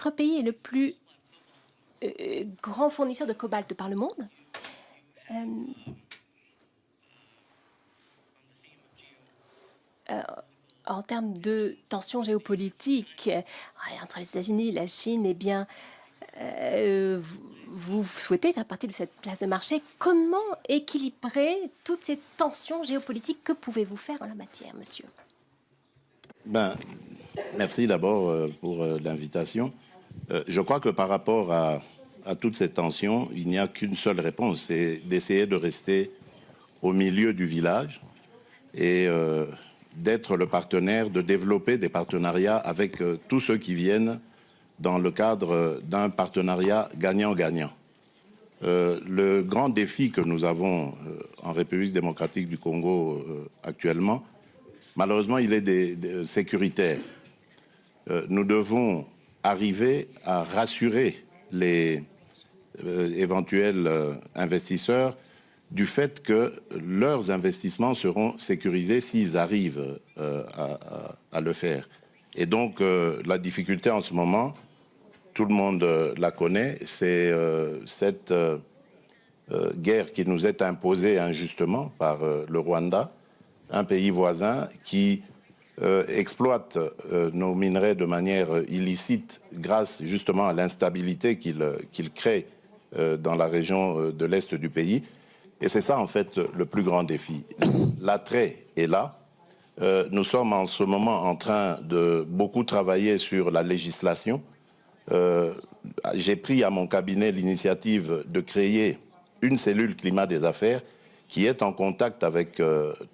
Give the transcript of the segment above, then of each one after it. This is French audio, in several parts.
votre pays est le plus grand fournisseur de cobalt par le monde. En termes de tensions géopolitiques entre les États-Unis et la Chine, eh bien, vous souhaitez faire partie de cette place de marché. Comment équilibrer toutes ces tensions géopolitiques? Que pouvez-vous faire en la matière, monsieur? Merci d'abord pour l'invitation. Je crois que par rapport à toutes ces tensions, il n'y a qu'une seule réponse, c'est d'essayer de rester au milieu du village et d'être le partenaire, de développer des partenariats avec tous ceux qui viennent dans le cadre d'un partenariat gagnant-gagnant. Le grand défi que nous avons en République démocratique du Congo actuellement, malheureusement, il est sécuritaire. Nous devons arriver à rassurer les éventuels investisseurs du fait que leurs investissements seront sécurisés s'ils arrivent à le faire. Et donc, la difficulté en ce moment, tout le monde la connaît, c'est cette guerre qui nous est imposée injustement par le Rwanda, un pays voisin qui exploite nos minerais de manière illicite grâce justement à l'instabilité qu'il crée dans la région de l'Est du pays. Et c'est ça, en fait, le plus grand défi. L'attrait est là. Nous sommes en ce moment en train de beaucoup travailler sur la législation. J'ai pris à mon cabinet l'initiative de créer une cellule climat des affaires qui est en contact avec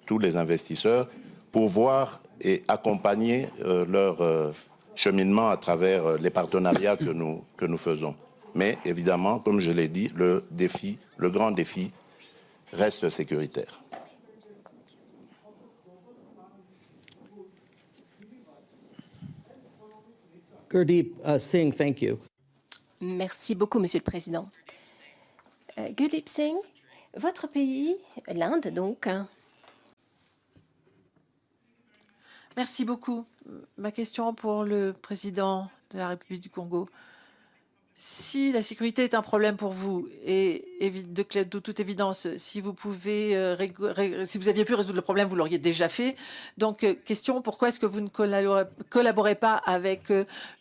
tous les investisseurs pour voir et accompagner leur cheminement à travers les partenariats que nous faisons. Mais évidemment, comme je l'ai dit, le grand défi reste sécuritaire. Gurdeep Singh, thank you. Merci beaucoup, Monsieur le Président. Gurdeep Singh, votre pays, l'Inde donc. Merci beaucoup. Ma question pour le président de la République du Congo. Si la sécurité est un problème pour vous, et de toute évidence, si vous pouvez, si vous aviez pu résoudre le problème, vous l'auriez déjà fait. Donc, question, pourquoi est-ce que vous ne collaborez pas avec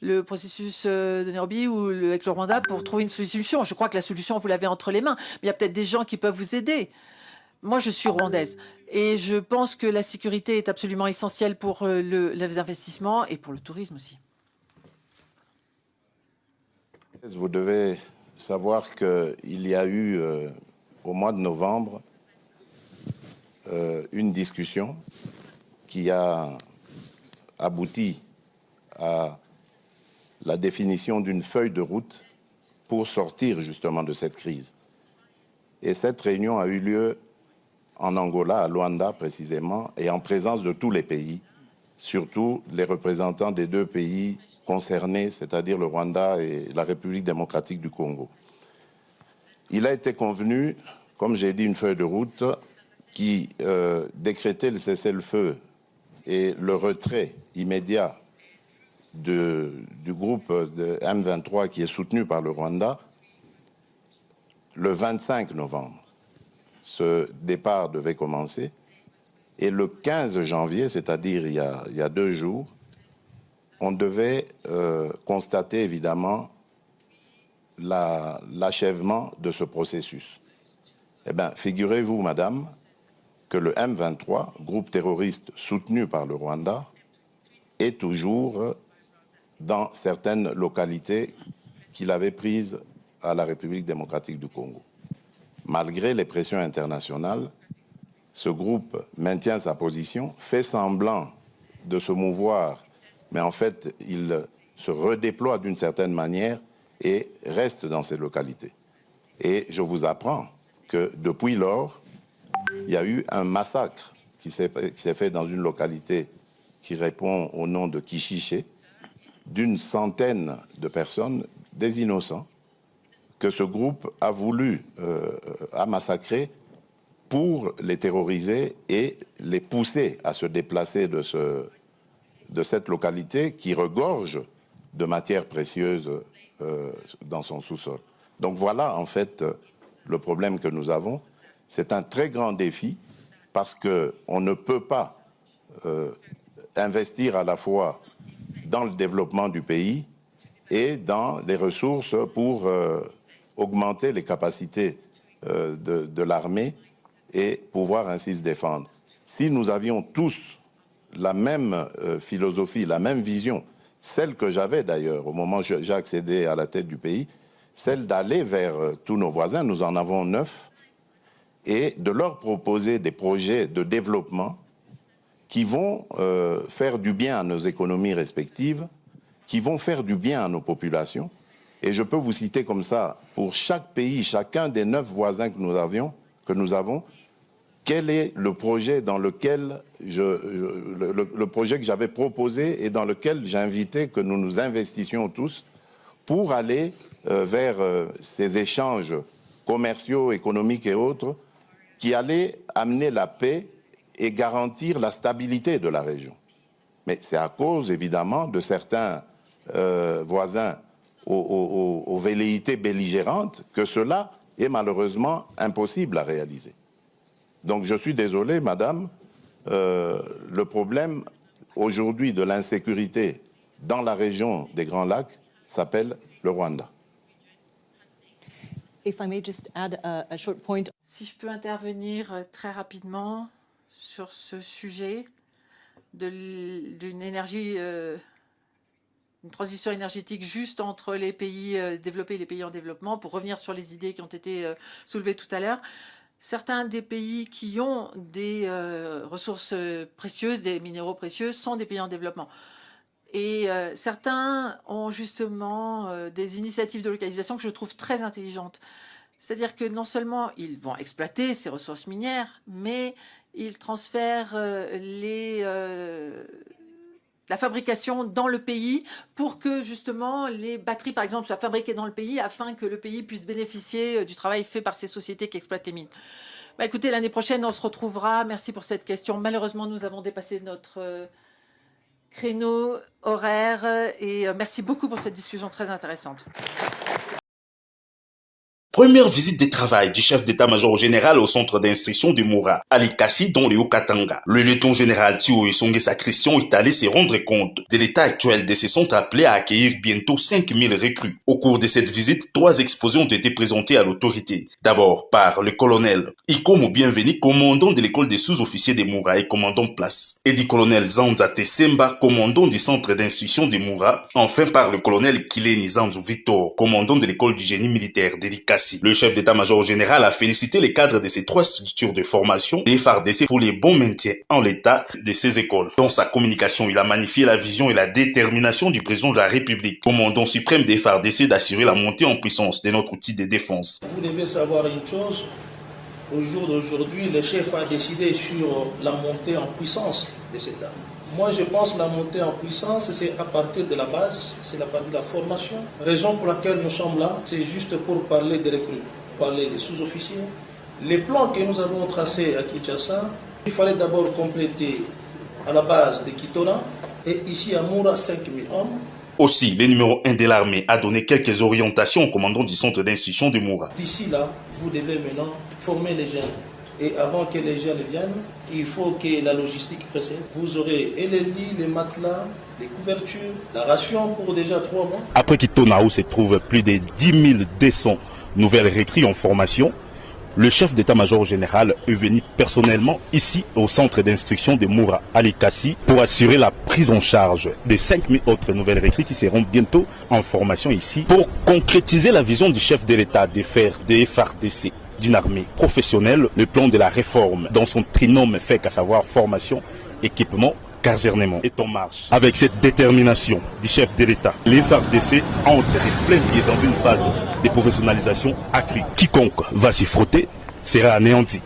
le processus de Nairobi ou avec le Rwanda pour trouver une solution? Je crois que la solution, vous l'avez entre les mains. Mais il y a peut-être des gens qui peuvent vous aider. Moi, je suis rwandaise et je pense que la sécurité est absolument essentielle pour les investissements et pour le tourisme aussi. Vous devez savoir qu'il y a eu, au mois de novembre, une discussion qui a abouti à la définition d'une feuille de route pour sortir justement de cette crise. Et cette réunion a eu lieu en Angola, à Luanda précisément, et en présence de tous les pays, surtout les représentants des deux pays concernés, c'est-à-dire le Rwanda et la République démocratique du Congo. Il a été convenu, comme j'ai dit, une feuille de route qui décrétait le cessez-le-feu et le retrait immédiat du groupe de M23 qui est soutenu par le Rwanda le 25 novembre. Ce départ devait commencer. Et le 15 janvier, c'est-à-dire il y a 2 jours, on devait constater évidemment l'achèvement de ce processus. Eh bien, figurez-vous, madame, que le M23, groupe terroriste soutenu par le Rwanda, est toujours dans certaines localités qu'il avait prises à la République démocratique du Congo. Malgré les pressions internationales, ce groupe maintient sa position, fait semblant de se mouvoir, mais en fait, il se redéploie d'une certaine manière et reste dans ces localités. Et je vous apprends que depuis lors, il y a eu un massacre qui s'est fait dans une localité qui répond au nom de Kishiché, d'une centaine de personnes, des innocents, que ce groupe a voulu massacrer pour les terroriser et les pousser à se déplacer de cette localité qui regorge de matières précieuses dans son sous-sol. Donc voilà, en fait, le problème que nous avons. C'est un très grand défi parce qu'on ne peut pas investir à la fois dans le développement du pays et dans les ressources pour augmenter les capacités de l'armée et pouvoir ainsi se défendre. Si nous avions tous la même philosophie, la même vision, celle que j'avais d'ailleurs au moment où j'ai accédé à la tête du pays, celle d'aller vers tous nos voisins, nous en avons 9, et de leur proposer des projets de développement qui vont faire du bien à nos économies respectives, qui vont faire du bien à nos populations. Et je peux vous citer comme ça, pour chaque pays, chacun des 9 voisins que nous avons, quel est le projet dans lequel le projet que j'avais proposé et dans lequel j'invitais que nous nous investissions tous pour aller vers ces échanges commerciaux, économiques et autres qui allaient amener la paix et garantir la stabilité de la région. Mais c'est à cause, évidemment, de certains voisins aux velléités belligérantes que cela est malheureusement impossible à réaliser. Donc je suis désolé, madame, le problème aujourd'hui de l'insécurité dans la région des Grands Lacs s'appelle le Rwanda. If I may just add a short point. Si je peux intervenir très rapidement sur ce sujet d'une énergie, une transition énergétique juste entre les pays développés et les pays en développement, pour revenir sur les idées qui ont été soulevées tout à l'heure. Certains des pays qui ont des ressources précieuses, des minéraux précieux, sont des pays en développement. Et certains ont justement des initiatives de localisation que je trouve très intelligentes. C'est-à-dire que non seulement ils vont exploiter ces ressources minières, mais ils transfèrent la fabrication dans le pays pour que justement les batteries, par exemple, soient fabriquées dans le pays afin que le pays puisse bénéficier du travail fait par ces sociétés qui exploitent les mines. Bah, écoutez, l'année prochaine, on se retrouvera. Merci pour cette question. Malheureusement, nous avons dépassé notre créneau horaire et merci beaucoup pour cette discussion très intéressante. Première visite de travail du chef d'état-major général au centre d'instruction de Moura, Ali Kassi, dans le Haut-Katanga. Le lieutenant général Thio Esonge Sacristian est allé se rendre compte de l'état actuel de ce centre appelé à accueillir bientôt 5000 recrues. Au cours de cette visite, 3 exposés ont été présentés à l'autorité. D'abord par le colonel Ikomo Bienvenu, commandant de l'école des sous-officiers de Moura et commandant de place, et du colonel Zanzate Semba, commandant du centre d'instruction de Moura, enfin par le colonel Kileni Zanzu Victor, commandant de l'école du génie militaire d'Eli Kassi. Le chef d'état-major général a félicité les cadres de ces 3 structures de formation des FARDC pour les bons maintien en l'état de ces écoles. Dans sa communication, il a magnifié la vision et la détermination du président de la République, commandant suprême des FARDC, d'assurer la montée en puissance de notre outil de défense. Vous devez savoir une chose, au jour d'aujourd'hui, le chef a décidé sur la montée en puissance de cette armée. Moi, je pense que la montée en puissance, c'est à partir de la base, c'est la partie de la formation. Raison pour laquelle nous sommes là, c'est juste pour parler des recrues, parler des sous-officiers. Les plans que nous avons tracés à Kinshasa, il fallait d'abord compléter à la base de Kitona et ici à Moura 5000 hommes. Aussi, le numéro 1 de l'armée a donné quelques orientations au commandant du centre d'instruction de Moura. D'ici là, vous devez maintenant former les jeunes. Et avant que les jeunes viennent, il faut que la logistique précède. Vous aurez et les lits, les matelas, les couvertures, la ration pour déjà 3 mois. Après Kitona, où se trouvent plus de 10 200 nouvelles recrues en formation, le chef d'état-major général est venu personnellement ici au centre d'instruction de Moura, Ali Kassi, pour assurer la prise en charge des 5000 autres nouvelles recrues qui seront bientôt en formation ici, pour concrétiser la vision du chef de l'État de faire des FARDC d'une armée professionnelle, le plan de la réforme dans son trinôme fait, à savoir formation, équipement, casernement est en marche. Avec cette détermination du chef de l'État, les FARDC entrent plein pied dans une phase de professionnalisation accrue. Quiconque va s'y frotter sera anéanti.